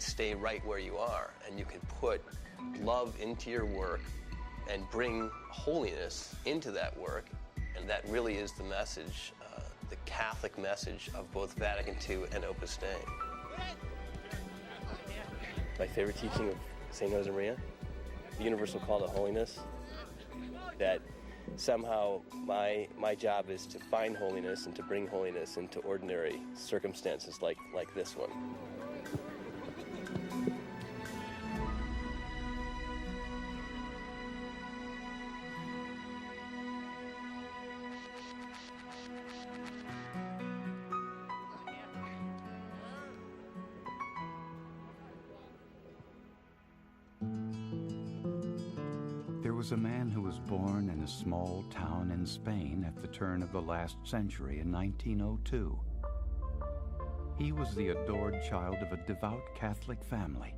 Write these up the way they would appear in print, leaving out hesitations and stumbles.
stay right where you are, and you can put love into your work and bring holiness into that work. And that really is the message, the Catholic message of both Vatican II and Opus Dei. My favorite teaching of St. Josemaria, the universal call to holiness, that somehow my job is to find holiness and to bring holiness into ordinary circumstances like this one. There was a man who was born in a small town in Spain at the turn of the last century in 1902. He was the adored child of a devout Catholic family,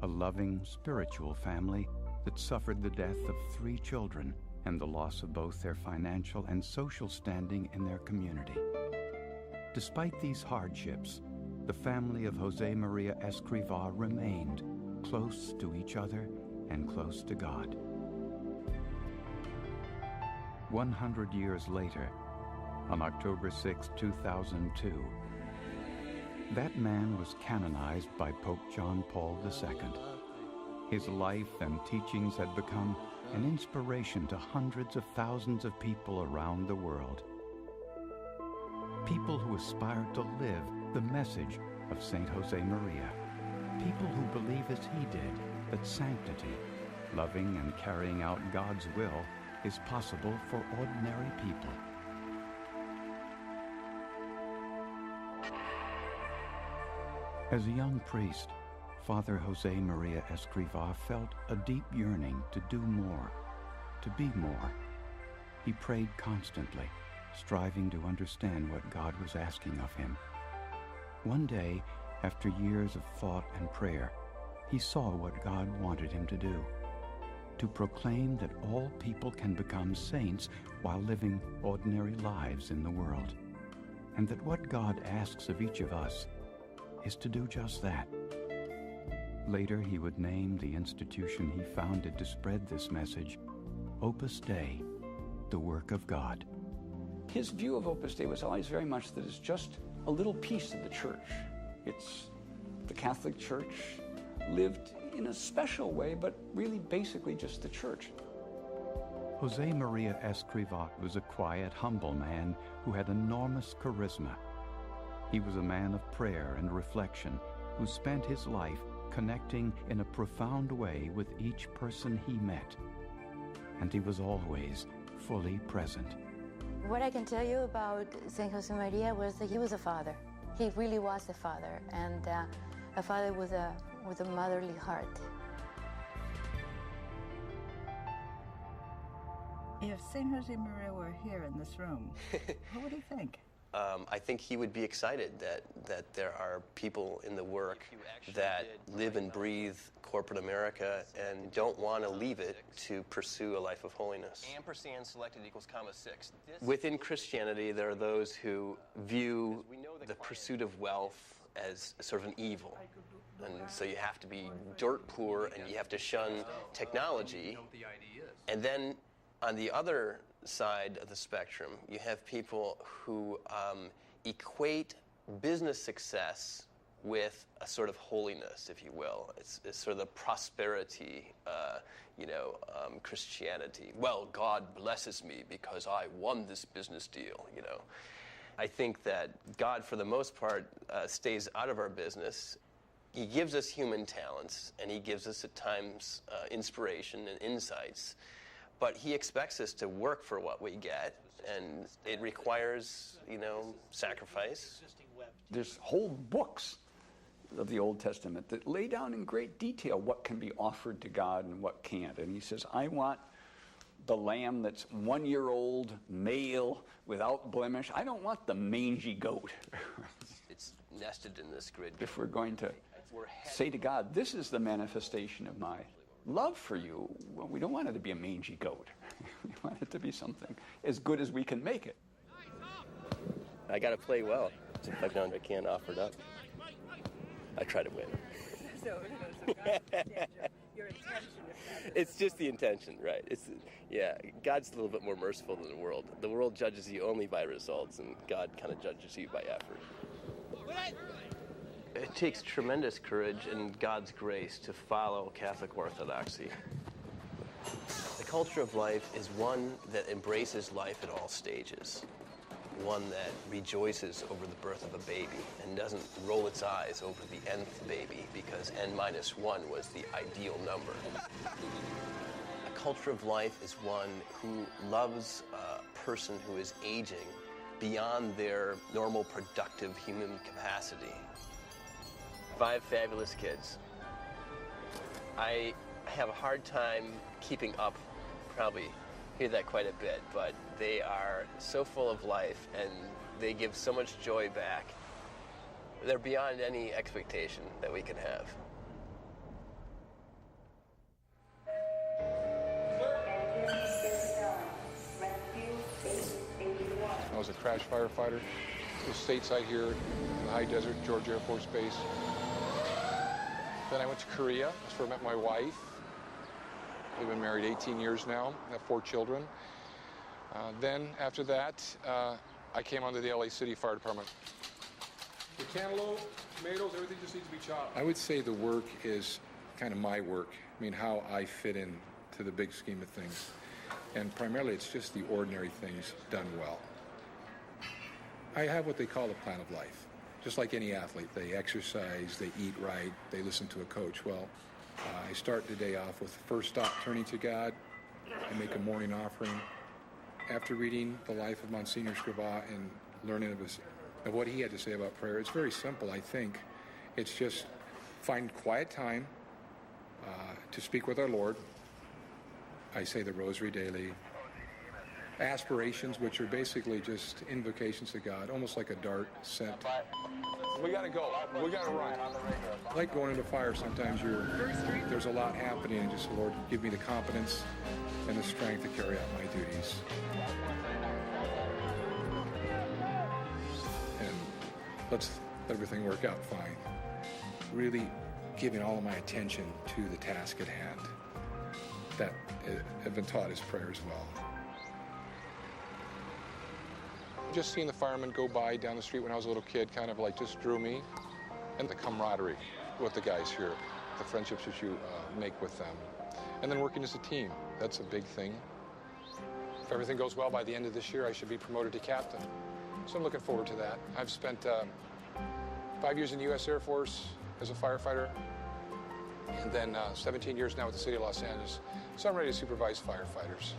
a loving spiritual family that suffered the death of 3 children and the loss of both their financial and social standing in their community. Despite these hardships, the family of Josemaria Escriva remained close to each other and close to God. 100 years later, on October 6, 2002, that man was canonized by Pope John Paul II. His life and teachings had become an inspiration to hundreds of thousands of people around the world. People who aspire to live the message of Saint Josemaria. People who believe as he did that sanctity, loving and carrying out God's will, is possible for ordinary people. As a young priest, Father Josemaria Escriva felt a deep yearning to do more, to be more. He prayed constantly, striving to understand what God was asking of him. One day, after years of thought and prayer, he saw what God wanted him to do: to proclaim that all people can become saints while living ordinary lives in the world, and that what God asks of each of us is to do just that. Later, he would name the institution he founded to spread this message Opus Dei, the work of God. His view of Opus Dei was always very much that it's just a little piece of the church. It's the Catholic Church lived in a special way, but really basically just the church. Josemaria Escriva was a quiet, humble man who had enormous charisma. He was a man of prayer and reflection who spent his life connecting in a profound way with each person he met. And he was always fully present. What I can tell you about St. Josemaria was that he was a father. He really was a father, and a father with a motherly heart. If St. Josemaria were here in this room, what would he think? I think he would be excited that there are people in the work that live and breathe corporate America and don't want to leave it to pursue a life of holiness. Ampersand selected equals comma 6. Within Christianity, there are those who view the pursuit of wealth as sort of an evil. And so you have to be dirt poor and you have to shun technology. And then on the other side of the spectrum, you have people who equate business success with a sort of holiness, if you will. It's sort of the prosperity, Christianity. Well, God blesses me because I won this business deal, I think that God, for the most part, stays out of our business. He gives us human talents, and he gives us at times inspiration and insights. But he expects us to work for what we get, and it requires, sacrifice. There's whole books of the Old Testament that lay down in great detail what can be offered to God and what can't. And he says, I want the lamb that's 1 year old, male, without blemish. I don't want the mangy goat. It's nested in this grid. If we're going to say to God, this is the manifestation of my love for you, well, we don't want it to be a mangy goat. We want it to be something as good as we can make it. I got to play well. If I don't, I can't offer it up. I try to win. So God understands your intention. It's just the intention, right? God's a little bit more merciful than the world. The world judges you only by results, and God kind of judges you by effort. It takes tremendous courage and God's grace to follow Catholic orthodoxy. The culture of life is one that embraces life at all stages, one that rejoices over the birth of a baby and doesn't roll its eyes over the nth baby because n-1 was the ideal number. A culture of life is one who loves a person who is aging beyond their normal productive human capacity. 5 fabulous kids. I have a hard time keeping up, probably hear that quite a bit, but they are so full of life and they give so much joy back. They're beyond any expectation that we can have. I was a crash firefighter. I was stateside here in the high desert, George Air Force Base. Then I went to Korea. That's where I met my wife. We've been married 18 years now. I have 4 children. Then after that, I came onto the LA City Fire Department. The cantaloupe, tomatoes, everything just needs to be chopped. I would say the work is kind of my work. I mean, how I fit in to the big scheme of things. And primarily, it's just the ordinary things done well. I have what they call a plan of life. Just like any athlete, they exercise, they eat right, they listen to a coach. Well, I start the day off with the first stop, turning to God. I make a morning offering. After reading the life of Monsignor Escriva and learning of what he had to say about prayer, it's very simple, I think. It's just find quiet time to speak with our Lord. I say the rosary daily. Aspirations, which are basically just invocations to God, almost like a dart sent. We gotta go. We gotta run. Like going into fire, sometimes there's a lot happening, and just, Lord, give me the confidence and the strength to carry out my duties. And let's let everything work out fine. Really giving all of my attention to the task at hand. That have been taught as prayer as well. Just seeing the firemen go by down the street when I was a little kid kind of like just drew me. And the camaraderie with the guys here, the friendships that you make with them. And then working as a team, that's a big thing. If everything goes well, by the end of this year, I should be promoted to captain. So I'm looking forward to that. I've spent 5 years in the U.S. Air Force as a firefighter, and then 17 years now with the city of Los Angeles. So I'm ready to supervise firefighters.